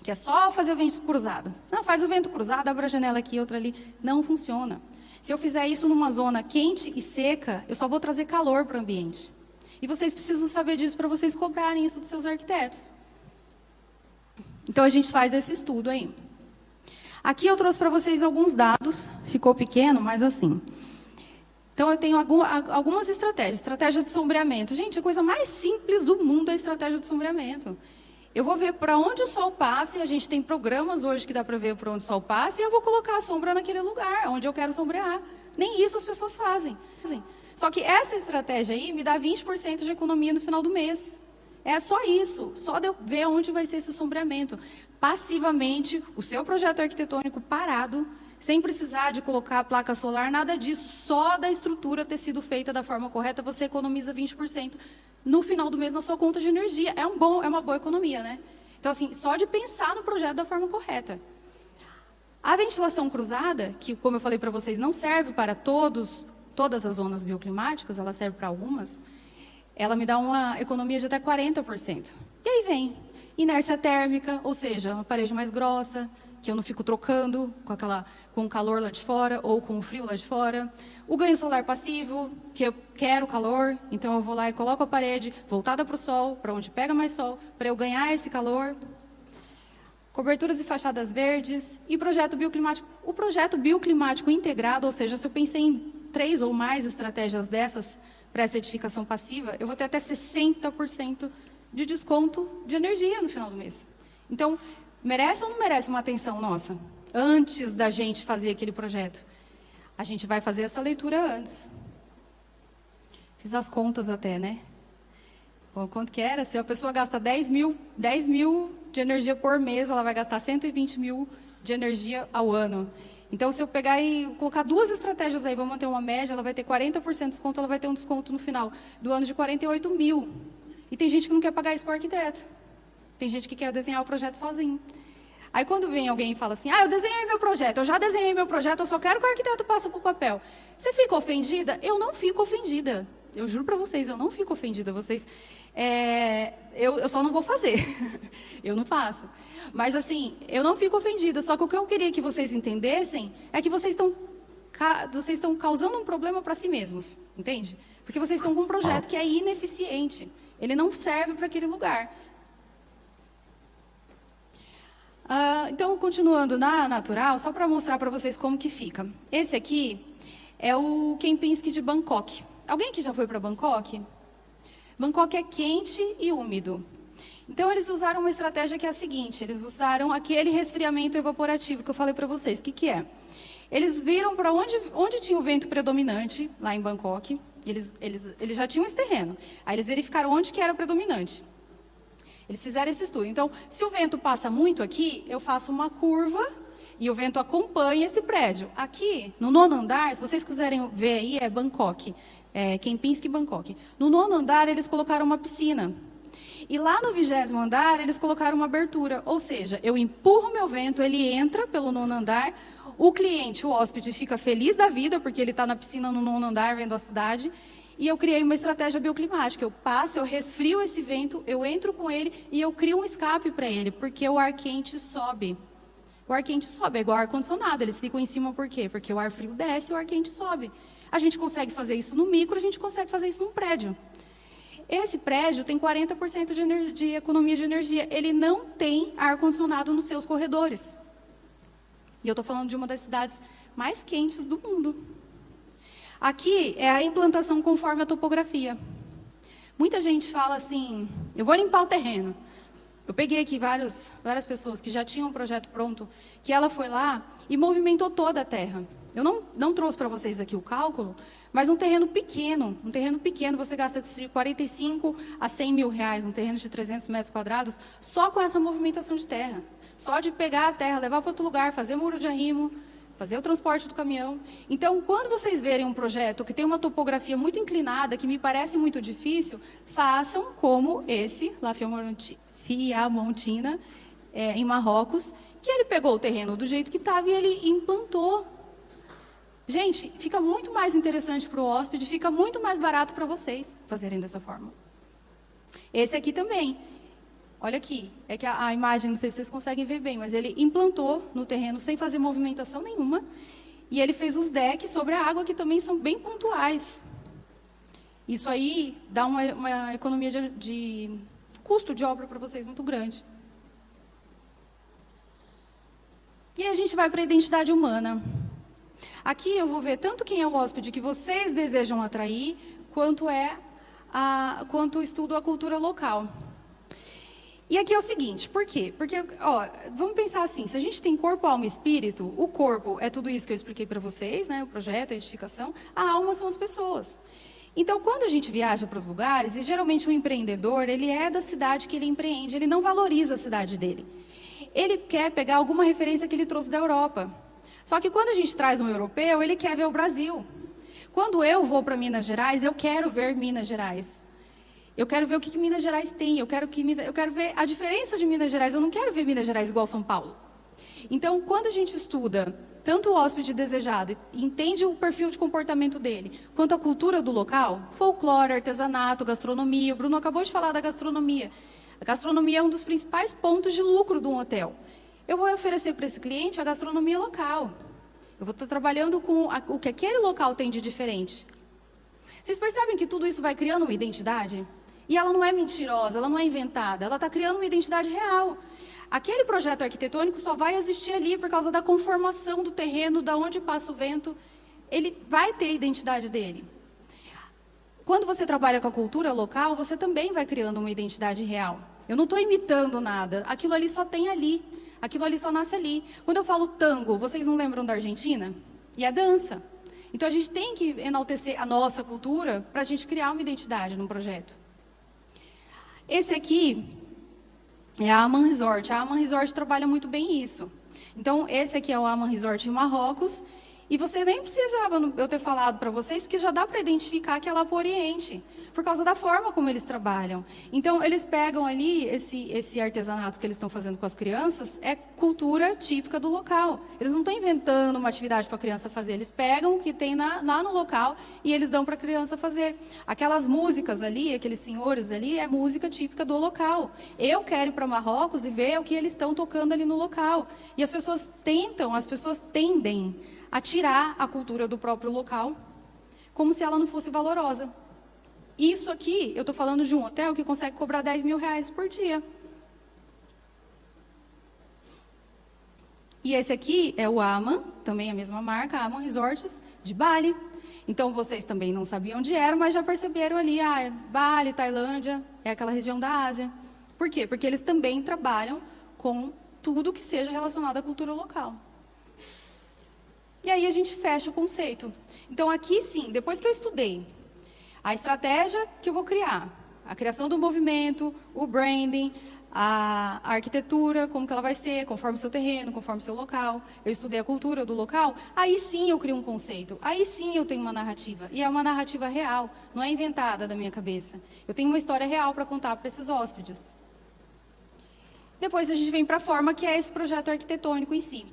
que é só fazer o vento cruzado. Não, faz o vento cruzado, abre a janela aqui, outra ali. Não funciona. Se eu fizer isso numa zona quente e seca, eu só vou trazer calor para o ambiente. E vocês precisam saber disso para vocês cobrarem isso dos seus arquitetos. Então, a gente faz esse estudo aí. Aqui eu trouxe para vocês alguns dados. Ficou pequeno, mas assim. Então, eu tenho algumas estratégias. Estratégia de sombreamento. Gente, a coisa mais simples do mundo é a estratégia de sombreamento. Eu vou ver para onde o sol passa, e a gente tem programas hoje que dá para ver para onde o sol passa, e eu vou colocar a sombra naquele lugar, onde eu quero sombrear. Nem isso as pessoas fazem. Só que essa estratégia aí me dá 20% de economia no final do mês. É só isso, só de eu ver onde vai ser esse sombreamento. Passivamente, o seu projeto arquitetônico parado, sem precisar de colocar a placa solar, nada disso, só da estrutura ter sido feita da forma correta, você economiza 20% no final do mês na sua conta de energia. É uma boa economia, né? Então, assim, só de pensar no projeto da forma correta. A ventilação cruzada, que, como eu falei para vocês, não serve para todas as zonas bioclimáticas, ela serve para algumas, ela me dá uma economia de até 40%. E aí vem inércia térmica, ou seja, uma parede mais grossa, que eu não fico trocando com o calor lá de fora ou com o frio lá de fora. O ganho solar passivo, que eu quero calor, então eu vou lá e coloco a parede voltada para o sol, para onde pega mais sol, para eu ganhar esse calor. Coberturas e fachadas verdes e projeto bioclimático. O projeto bioclimático integrado, ou seja, se eu pensei em 3 ou mais estratégias dessas para essa edificação passiva, eu vou ter até 60% de desconto de energia no final do mês. Então, merece ou não merece uma atenção nossa? Antes da gente fazer aquele projeto. A gente vai fazer essa leitura antes. Fiz as contas até, né? Bom, quanto que era? Se a pessoa gasta 10 mil de energia por mês, ela vai gastar 120 mil de energia ao ano. Então, se eu pegar e colocar 2 estratégias aí, vamos manter uma média, ela vai ter 40% de desconto, ela vai ter um desconto no final do ano de 48 mil. E tem gente que não quer pagar isso para o arquiteto. Tem gente que quer desenhar o projeto sozinho. Aí, quando vem alguém e fala assim, eu desenhei meu projeto, eu já desenhei meu projeto, eu só quero que o arquiteto passe para o papel. Você fica ofendida? Eu não fico ofendida. Eu juro para vocês, eu não fico ofendida. Eu só não vou fazer. Eu não faço. Mas, assim, eu não fico ofendida. Só que o que eu queria que vocês entendessem é que vocês estão causando um problema para si mesmos. Entende? Porque vocês estão com um projeto que é ineficiente. Ele não serve para aquele lugar. Então, continuando na natural, só para mostrar para vocês como que fica. Esse aqui é o Kempinski de Bangkok. Alguém que já foi para Bangkok? Bangkok é quente e úmido. Então, eles usaram uma estratégia que é a seguinte, eles usaram aquele resfriamento evaporativo que eu falei para vocês. O que é? Eles viram para onde tinha o vento predominante, lá em Bangkok, eles já tinham esse terreno. Aí eles verificaram onde que era predominante. Eles fizeram esse estudo. Então, se o vento passa muito aqui, eu faço uma curva e o vento acompanha esse prédio. Aqui, no 9º andar, se vocês quiserem ver aí, é Bangkok. Kempinski, Bangkok. No 9º andar, eles colocaram uma piscina. E lá no 20º andar, eles colocaram uma abertura. Ou seja, eu empurro meu vento, ele entra pelo 9º andar, o cliente, o hóspede, fica feliz da vida, porque ele está na piscina no 9º andar, vendo a cidade. E eu criei uma estratégia bioclimática. Eu passo, eu resfrio esse vento, eu entro com ele e eu crio um escape para ele, porque o ar quente sobe. O ar quente sobe, é igual ar-condicionado. Eles ficam em cima por quê? Porque o ar frio desce e o ar quente sobe. A gente consegue fazer isso no micro, a gente consegue fazer isso num prédio. Esse prédio tem 40% de economia de energia. Ele não tem ar-condicionado nos seus corredores. E eu estou falando de uma das cidades mais quentes do mundo. Aqui é a implantação conforme a topografia. Muita gente fala assim, eu vou limpar o terreno. Eu peguei aqui várias pessoas que já tinham um projeto pronto, que ela foi lá e movimentou toda a terra. Eu não trouxe para vocês aqui o cálculo, mas um terreno pequeno, você gasta de 45 a 100 mil reais, um terreno de 300 metros quadrados, só com essa movimentação de terra. Só de pegar a terra, levar para outro lugar, fazer muro de arrimo, fazer o transporte do caminhão. Então, quando vocês verem um projeto que tem uma topografia muito inclinada, que me parece muito difícil, façam como esse, La Fiamontina, em Marrocos, que ele pegou o terreno do jeito que estava e ele implantou. Gente, fica muito mais interessante para o hóspede, fica muito mais barato para vocês fazerem dessa forma. Esse aqui também. Olha aqui, é que a imagem, não sei se vocês conseguem ver bem, mas ele implantou no terreno sem fazer movimentação nenhuma. E ele fez os decks sobre a água, que também são bem pontuais. Isso aí dá uma economia de custo de obra para vocês muito grande. E aí a gente vai para a identidade humana. Aqui eu vou ver tanto quem é o hóspede que vocês desejam atrair, quanto o estudo a cultura local. E aqui é o seguinte, por quê? Porque, vamos pensar assim, se a gente tem corpo, alma e espírito, o corpo é tudo isso que eu expliquei para vocês, né, o projeto, a edificação, a alma são as pessoas. Então, quando a gente viaja para os lugares, e geralmente o empreendedor, ele é da cidade que ele empreende, ele não valoriza a cidade dele. Ele quer pegar alguma referência que ele trouxe da Europa. Só que quando a gente traz um europeu, ele quer ver o Brasil. Quando eu vou para Minas Gerais, eu quero ver Minas Gerais. Eu quero ver o que Minas Gerais tem, eu quero ver a diferença de Minas Gerais, eu não quero ver Minas Gerais igual São Paulo. Então, quando a gente estuda tanto o hóspede desejado, entende o perfil de comportamento dele, quanto a cultura do local, folclore, artesanato, gastronomia, o Bruno acabou de falar da gastronomia. A gastronomia é um dos principais pontos de lucro de um hotel. Eu vou oferecer para esse cliente a gastronomia local. Eu vou estar trabalhando com o que aquele local tem de diferente. Vocês percebem que tudo isso vai criando uma identidade? E ela não é mentirosa, ela não é inventada, ela está criando uma identidade real. Aquele projeto arquitetônico só vai existir ali por causa da conformação do terreno, da onde passa o vento. Ele vai ter a identidade dele. Quando você trabalha com a cultura local, você também vai criando uma identidade real. Eu não estou imitando nada, aquilo ali só tem ali, aquilo ali só nasce ali. Quando eu falo tango, vocês não lembram da Argentina? E a dança. Então a gente tem que enaltecer a nossa cultura para a gente criar uma identidade num projeto. Esse aqui é a Aman Resort. A Aman Resort trabalha muito bem isso. Então, esse aqui é o Aman Resort em Marrocos. E você nem precisava eu ter falado para vocês, porque já dá para identificar que é lá para o Oriente, por causa da forma como eles trabalham. Então, eles pegam ali esse artesanato que eles estão fazendo com as crianças, é cultura típica do local. Eles não estão inventando uma atividade para a criança fazer, eles pegam o que tem lá no local e eles dão para a criança fazer. Aquelas músicas ali, aqueles senhores ali, é música típica do local. Eu quero ir para Marrocos e ver o que eles estão tocando ali no local. E as pessoas tendem a tirar a cultura do próprio local, como se ela não fosse valorosa. Isso aqui, eu estou falando de um hotel que consegue cobrar 10 mil reais por dia. E esse aqui é o Aman, também a mesma marca, Aman Resorts, de Bali. Então, vocês também não sabiam onde era, mas já perceberam ali, é Bali, Tailândia, é aquela região da Ásia. Por quê? Porque eles também trabalham com tudo que seja relacionado à cultura local. E aí a gente fecha o conceito. Então, aqui sim, depois que eu estudei a estratégia que eu vou criar, a criação do movimento, o branding, a arquitetura, como que ela vai ser, conforme o seu terreno, conforme o seu local, eu estudei a cultura do local, aí sim eu crio um conceito, aí sim eu tenho uma narrativa, e é uma narrativa real, não é inventada da minha cabeça. Eu tenho uma história real para contar para esses hóspedes. Depois a gente vem para a forma, que é esse projeto arquitetônico em si.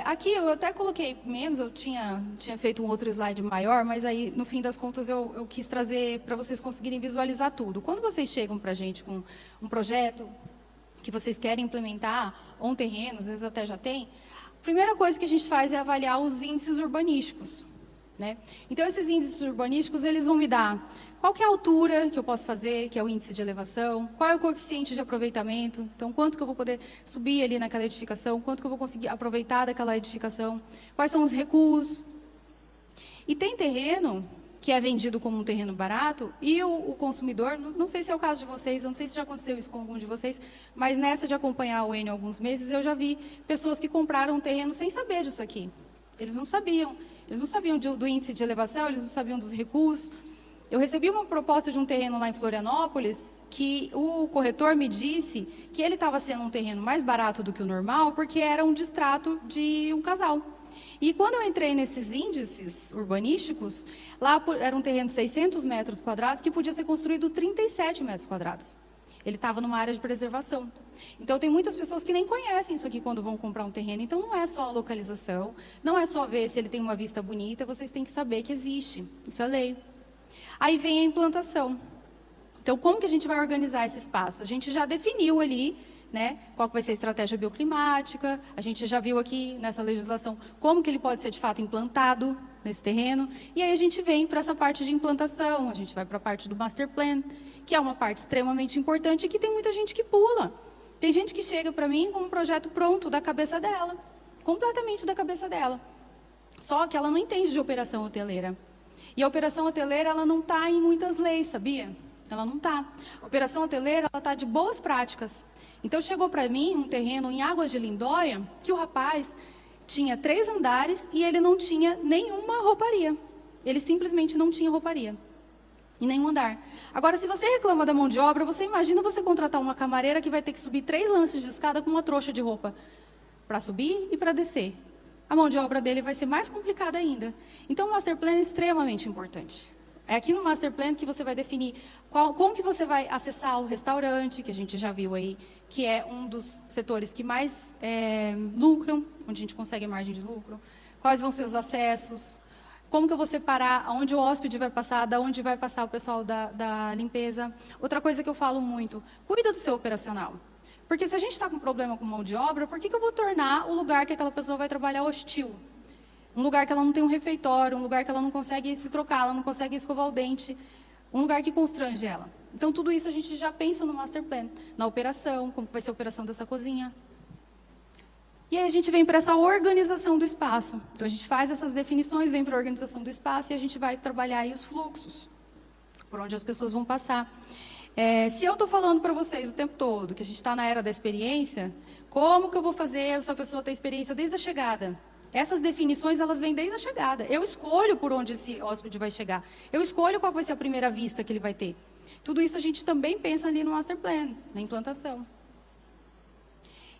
Aqui eu até coloquei menos, eu tinha feito um outro slide maior, mas aí, no fim das contas, eu quis trazer para vocês conseguirem visualizar tudo. Quando vocês chegam para a gente com um projeto que vocês querem implementar, ou um terreno, às vezes até já tem, a primeira coisa que a gente faz é avaliar os índices urbanísticos, né? Então, esses índices urbanísticos, eles vão me dar qual que é a altura que eu posso fazer, que é o índice de elevação, qual é o coeficiente de aproveitamento, então quanto que eu vou poder subir ali naquela edificação, quanto que eu vou conseguir aproveitar daquela edificação, quais são os recuos. E tem terreno que é vendido como um terreno barato e o consumidor, não sei se é o caso de vocês, não sei se já aconteceu isso com algum de vocês, mas nessa de acompanhar o Enio há alguns meses, eu já vi pessoas que compraram um terreno sem saber disso aqui. Eles não sabiam do índice de elevação, eles não sabiam dos recuos. Eu recebi uma proposta de um terreno lá em Florianópolis, que o corretor me disse que ele estava sendo um terreno mais barato do que o normal, porque era um distrato de um casal. E quando eu entrei nesses índices urbanísticos, lá era um terreno de 600 metros quadrados, que podia ser construído 37 metros quadrados. Ele estava numa área de preservação. Então, tem muitas pessoas que nem conhecem isso aqui quando vão comprar um terreno. Então, não é só a localização, não é só ver se ele tem uma vista bonita, vocês têm que saber que existe. Isso é lei. Aí vem a implantação. Então, como que a gente vai organizar esse espaço? A gente já definiu ali, né, qual que vai ser a estratégia bioclimática, a gente já viu aqui nessa legislação como que ele pode ser de fato implantado nesse terreno, e aí a gente vem para essa parte de implantação, a gente vai para a parte do master plan, que é uma parte extremamente importante e que tem muita gente que pula. Tem gente que chega para mim com um projeto pronto da cabeça dela, completamente da cabeça dela. Só que ela não entende de operação hoteleira. E a operação hoteleira, ela não está em muitas leis, sabia? Ela não está. A operação hoteleira, ela está de boas práticas. Então, chegou para mim um terreno em Águas de Lindóia, que o rapaz tinha 3 andares e ele não tinha nenhuma rouparia. Ele simplesmente não tinha rouparia. Em nenhum andar. Agora, se você reclama da mão de obra, você imagina você contratar uma camareira que vai ter que subir 3 lances de escada com uma trouxa de roupa para subir e para descer. A mão de obra dele vai ser mais complicada ainda. Então, o Master Plan é extremamente importante. É aqui no Master Plan que você vai definir como que você vai acessar o restaurante, que a gente já viu aí, que é um dos setores que mais lucram, onde a gente consegue margem de lucro. Quais vão ser os acessos, como que eu vou separar onde o hóspede vai passar, da onde vai passar o pessoal da limpeza. Outra coisa que eu falo muito, cuida do seu operacional. Porque se a gente está com problema com mão de obra, por que eu vou tornar o lugar que aquela pessoa vai trabalhar hostil? Um lugar que ela não tem um refeitório, um lugar que ela não consegue se trocar, ela não consegue escovar o dente, um lugar que constrange ela. Então, tudo isso a gente já pensa no Master Plan, na operação, como vai ser a operação dessa cozinha. E aí a gente vem para essa organização do espaço. Então, a gente faz essas definições, vem para a organização do espaço e a gente vai trabalhar aí os fluxos, por onde as pessoas vão passar. Se eu estou falando para vocês o tempo todo que a gente está na era da experiência, como que eu vou fazer essa pessoa ter experiência desde a chegada? Essas definições, elas vêm desde a chegada. Eu escolho por onde esse hóspede vai chegar. Eu escolho qual vai ser a primeira vista que ele vai ter. Tudo isso a gente também pensa ali no Master Plan, na implantação.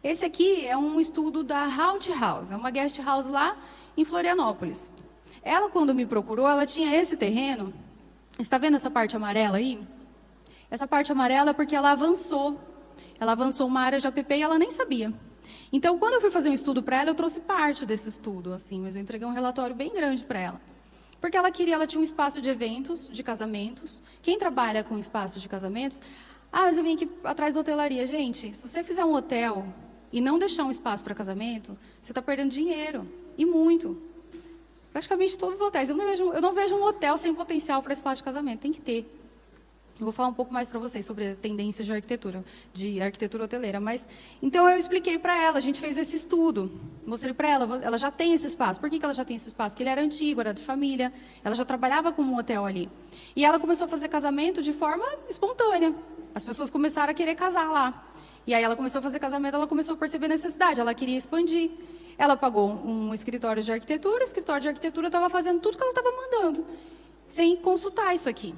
Esse aqui é um estudo da Haunted House, é uma guest house lá em Florianópolis. Ela, quando me procurou, ela tinha esse terreno. Está vendo essa parte amarela aí? Essa parte amarela é porque ela avançou. Ela avançou uma área de APP e ela nem sabia. Então, quando eu fui fazer um estudo para ela, eu trouxe parte desse estudo, assim, mas eu entreguei um relatório bem grande para ela. Porque ela tinha um espaço de eventos, de casamentos. Quem trabalha com espaços de casamentos... mas eu vim aqui atrás da hotelaria. Gente, se você fizer um hotel e não deixar um espaço para casamento, você está perdendo dinheiro, e muito. Praticamente todos os hotéis. Eu não vejo um hotel sem potencial para espaço de casamento, tem que ter. Eu vou falar um pouco mais para vocês sobre a tendência de arquitetura hoteleira. Mas, então, eu expliquei para ela, a gente fez esse estudo. Mostrei para ela, ela já tem esse espaço. Por que ela já tem esse espaço? Porque ele era antigo, era de família. Ela já trabalhava como um hotel ali. E ela começou a fazer casamento de forma espontânea. As pessoas começaram a querer casar lá. E aí ela começou a fazer casamento, ela começou a perceber necessidade, ela queria expandir. Ela pagou um escritório de arquitetura, o escritório de arquitetura estava fazendo tudo que ela estava mandando, sem consultar isso aqui.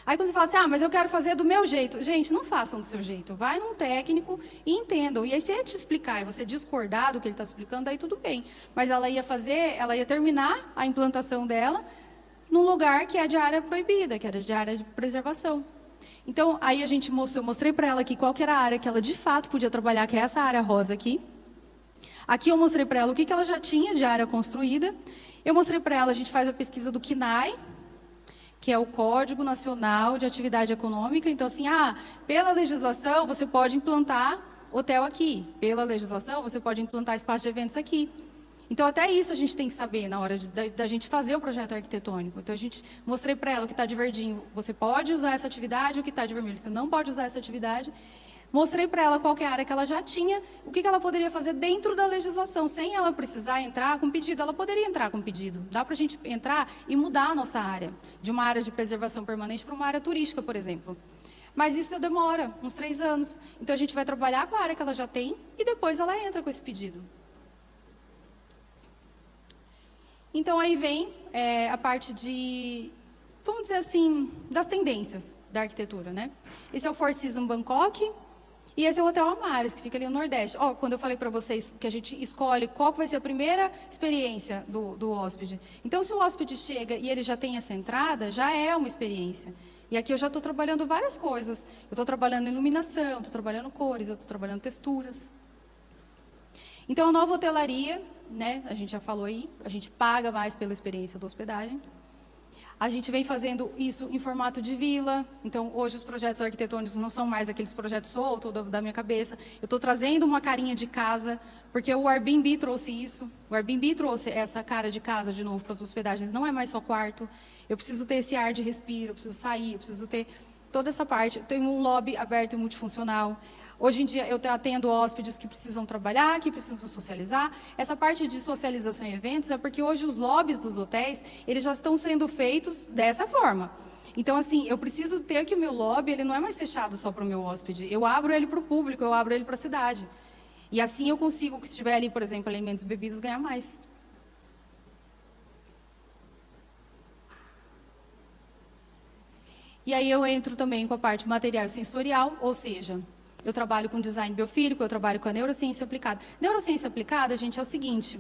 Aí quando você fala assim, mas eu quero fazer do meu jeito. Gente, não façam do seu jeito. Vai num técnico e entendam. E aí se ele te explicar e você discordar do que ele está explicando, aí tudo bem. Mas ela ia terminar a implantação dela num lugar que é de área proibida, que era de área de preservação. Então, aí eu mostrei para ela aqui qual que era a área que ela de fato podia trabalhar, que é essa área rosa aqui. Aqui eu mostrei para ela o que ela já tinha de área construída. Eu mostrei para ela, a gente faz a pesquisa do CNAE, que é o Código Nacional de Atividade Econômica. Então, assim, pela legislação, você pode implantar hotel aqui. Pela legislação, você pode implantar espaço de eventos aqui. Então, até isso a gente tem que saber na hora da gente fazer o projeto arquitetônico. Então, mostrei para ela o que está de verdinho, você pode usar essa atividade, o que está de vermelho, você não pode usar essa atividade. Mostrei para ela qual que é a área que ela já tinha, o que ela poderia fazer dentro da legislação, sem ela precisar entrar com pedido. Ela poderia entrar com pedido. Dá para a gente entrar e mudar a nossa área, de uma área de preservação permanente para uma área turística, por exemplo. Mas isso demora uns 3 anos. Então, a gente vai trabalhar com a área que ela já tem e depois ela entra com esse pedido. Então, aí vem a parte de, vamos dizer assim, das tendências da arquitetura, né? Esse é o Four Seasons Bangkok. E esse é o Hotel Amares, que fica ali no Nordeste. Quando eu falei para vocês que a gente escolhe qual vai ser a primeira experiência do hóspede. Então, se o hóspede chega e ele já tem essa entrada, já é uma experiência. E aqui eu já estou trabalhando várias coisas. Eu estou trabalhando iluminação, estou trabalhando cores, eu estou trabalhando texturas. Então, a nova hotelaria, né, a gente já falou aí, a gente paga mais pela experiência da hospedagem. A gente vem fazendo isso em formato de vila. Então, hoje os projetos arquitetônicos não são mais aqueles projetos soltos da minha cabeça. Eu estou trazendo uma carinha de casa, porque o Airbnb trouxe isso. O Airbnb trouxe essa cara de casa de novo para as hospedagens. Não é mais só quarto. Eu preciso ter esse ar de respiro, eu preciso sair, eu preciso ter toda essa parte. Eu tenho um lobby aberto e multifuncional. Hoje em dia, eu atendo hóspedes que precisam trabalhar, que precisam socializar. Essa parte de socialização e eventos é porque hoje os lobbies dos hotéis, eles já estão sendo feitos dessa forma. Então, assim, eu preciso ter que o meu lobby, ele não é mais fechado só para o meu hóspede. Eu abro ele para o público, eu abro ele para a cidade. E assim eu consigo, se tiver ali, por exemplo, alimentos e bebidas, ganhar mais. E aí eu entro também com a parte material e sensorial, ou seja, eu trabalho com design biofílico, eu trabalho com a neurociência aplicada. Neurociência aplicada, gente, é o seguinte: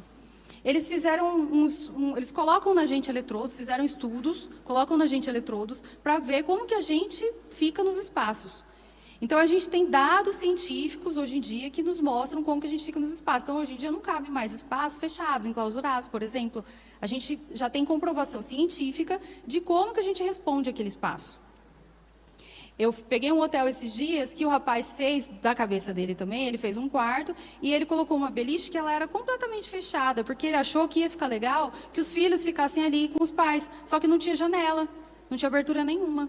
eles eles colocam na gente eletrodos, fizeram estudos, colocam na gente eletrodos para ver como que a gente fica nos espaços. Então, a gente tem dados científicos hoje em dia que nos mostram como que a gente fica nos espaços. Então, hoje em dia não cabe mais espaços fechados, enclausurados, por exemplo. A gente já tem comprovação científica de como que a gente responde àquele espaço. Eu peguei um hotel esses dias que o rapaz fez, da cabeça dele também, ele fez um quarto e ele colocou uma beliche que ela era completamente fechada, porque ele achou que ia ficar legal que os filhos ficassem ali com os pais, só que não tinha janela, não tinha abertura nenhuma.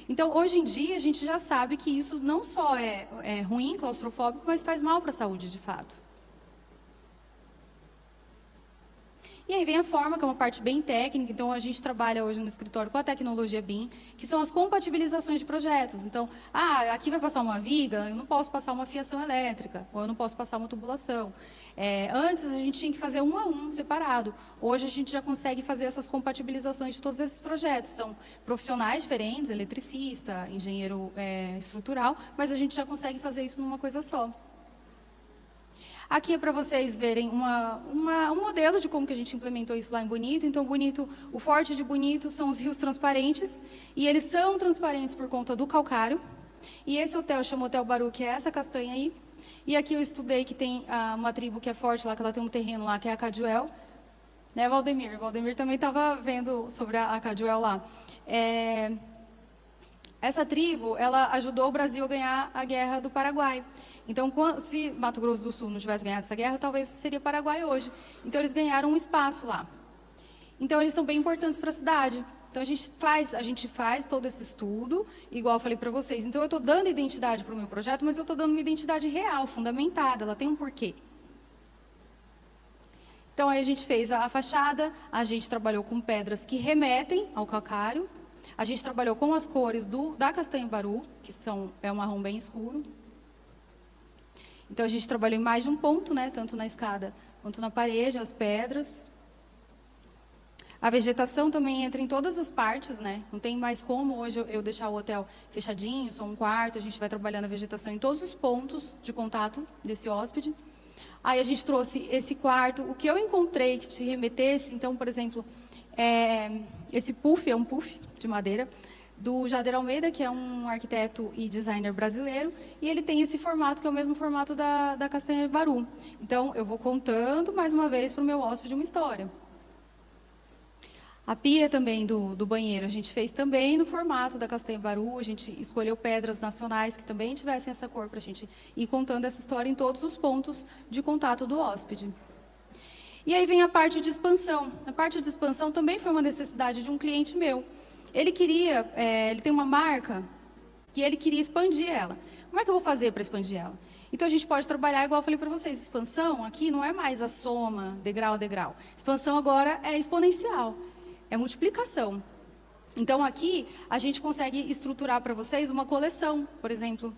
Então, hoje em dia, a gente já sabe que isso não só é ruim, claustrofóbico, mas faz mal para a saúde, de fato. E aí vem a forma, que é uma parte bem técnica. Então, a gente trabalha hoje no escritório com a tecnologia BIM, que são as compatibilizações de projetos. Então, aqui vai passar uma viga, eu não posso passar uma fiação elétrica, ou eu não posso passar uma tubulação. Antes, a gente tinha que fazer um a um, separado. Hoje, a gente já consegue fazer essas compatibilizações de todos esses projetos. São profissionais diferentes, eletricista, engenheiro estrutural, mas a gente já consegue fazer isso numa coisa só. Aqui é para vocês verem um modelo de como que a gente implementou isso lá em Bonito. Então, Bonito, o forte de Bonito são os rios transparentes, e eles são transparentes por conta do calcário. E esse hotel chama Hotel Baru, que é essa castanha aí. E aqui eu estudei que tem uma tribo que é forte lá, que ela tem um terreno lá, que é a Caduel. Né, Valdemir? Valdemir também estava vendo sobre a Caduel lá. Essa tribo, ela ajudou o Brasil a ganhar a Guerra do Paraguai. Então, se Mato Grosso do Sul não tivesse ganhado essa guerra, talvez seria Paraguai hoje. Então, eles ganharam um espaço lá. Então, eles são bem importantes para a cidade. Então, a gente faz todo esse estudo, igual eu falei para vocês. Então, eu estou dando identidade para o meu projeto, mas eu estou dando uma identidade real, fundamentada. Ela tem um porquê. Então, aí a gente fez a fachada, a gente trabalhou com pedras que remetem ao calcário. A gente trabalhou com as cores da castanha baru, que é um marrom bem escuro. Então, a gente trabalhou em mais de um ponto, né? Tanto na escada quanto na parede, as pedras. A vegetação também entra em todas as partes, né? Não tem mais como hoje eu deixar o hotel fechadinho, só um quarto. A gente vai trabalhando a vegetação em todos os pontos de contato desse hóspede. Aí a gente trouxe esse quarto. O que eu encontrei que te remetesse, então, por exemplo, esse puff é um puff de madeira do Jader Almeida, que é um arquiteto e designer brasileiro, e ele tem esse formato, que é o mesmo formato da castanha baru. Então, eu vou contando, mais uma vez, para o meu hóspede uma história. A pia também do banheiro, a gente fez também no formato da castanha baru, a gente escolheu pedras nacionais que também tivessem essa cor, para a gente ir contando essa história em todos os pontos de contato do hóspede. E aí vem a parte de expansão. A parte de expansão também foi uma necessidade de um cliente meu. Ele tem uma marca que ele queria expandir ela. Como é que eu vou fazer para expandir ela? Então, a gente pode trabalhar, igual eu falei para vocês, expansão aqui não é mais a soma, degrau a degrau. Expansão agora é exponencial, é multiplicação. Então, aqui, a gente consegue estruturar para vocês uma coleção, por exemplo.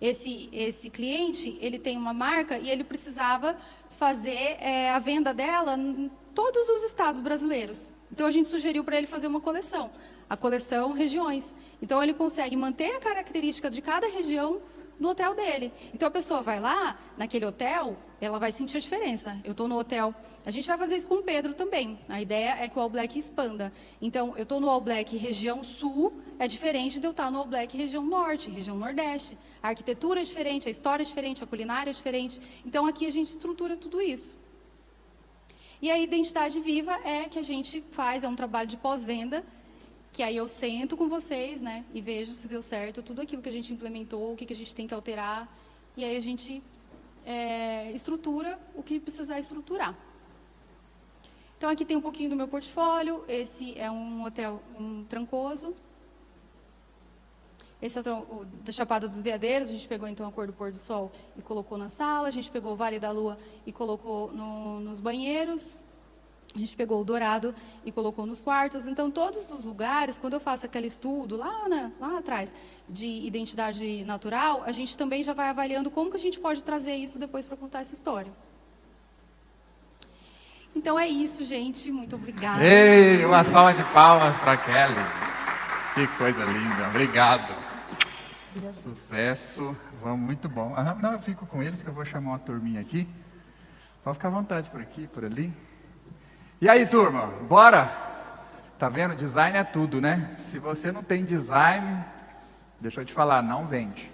Esse cliente, ele tem uma marca e ele precisava fazer a venda dela em todos os estados brasileiros. Então, a gente sugeriu para ele fazer uma coleção. A coleção regiões. Então, ele consegue manter a característica de cada região no hotel dele. Então, a pessoa vai lá, naquele hotel, ela vai sentir a diferença. Eu estou no hotel. A gente vai fazer isso com o Pedro também. A ideia é que o All Black expanda. Então, eu estou no All Black região sul, é diferente de eu estar no All Black região norte, região nordeste. A arquitetura é diferente, a história é diferente, a culinária é diferente. Então, aqui a gente estrutura tudo isso. E a identidade viva é que a gente faz, é um trabalho de pós-venda, que aí eu sento com vocês, né, e vejo se deu certo, tudo aquilo que a gente implementou, o que a gente tem que alterar, e aí a gente estrutura o que precisar estruturar. Então, aqui tem um pouquinho do meu portfólio. Esse é um hotel Trancoso. Esse é o da Chapada dos Veadeiros. A gente pegou, então, a cor do pôr do sol e colocou na sala. A gente pegou o Vale da Lua e colocou nos banheiros. A gente pegou o dourado e colocou nos quartos. Então, todos os lugares, quando eu faço aquele estudo lá atrás de identidade natural, a gente também já vai avaliando como que a gente pode trazer isso depois para contar essa história. Então, é isso, gente. Muito obrigada. Ei, uma salva de palmas para a Kelly. Que coisa linda, obrigado. Sucesso, vamos, muito bom. Ah, não, eu fico com eles que eu vou chamar uma turminha aqui. Pode ficar à vontade por aqui, por ali. E aí, turma, bora? Tá vendo? Design é tudo, né? Se você não tem design, deixa eu te falar, não vende.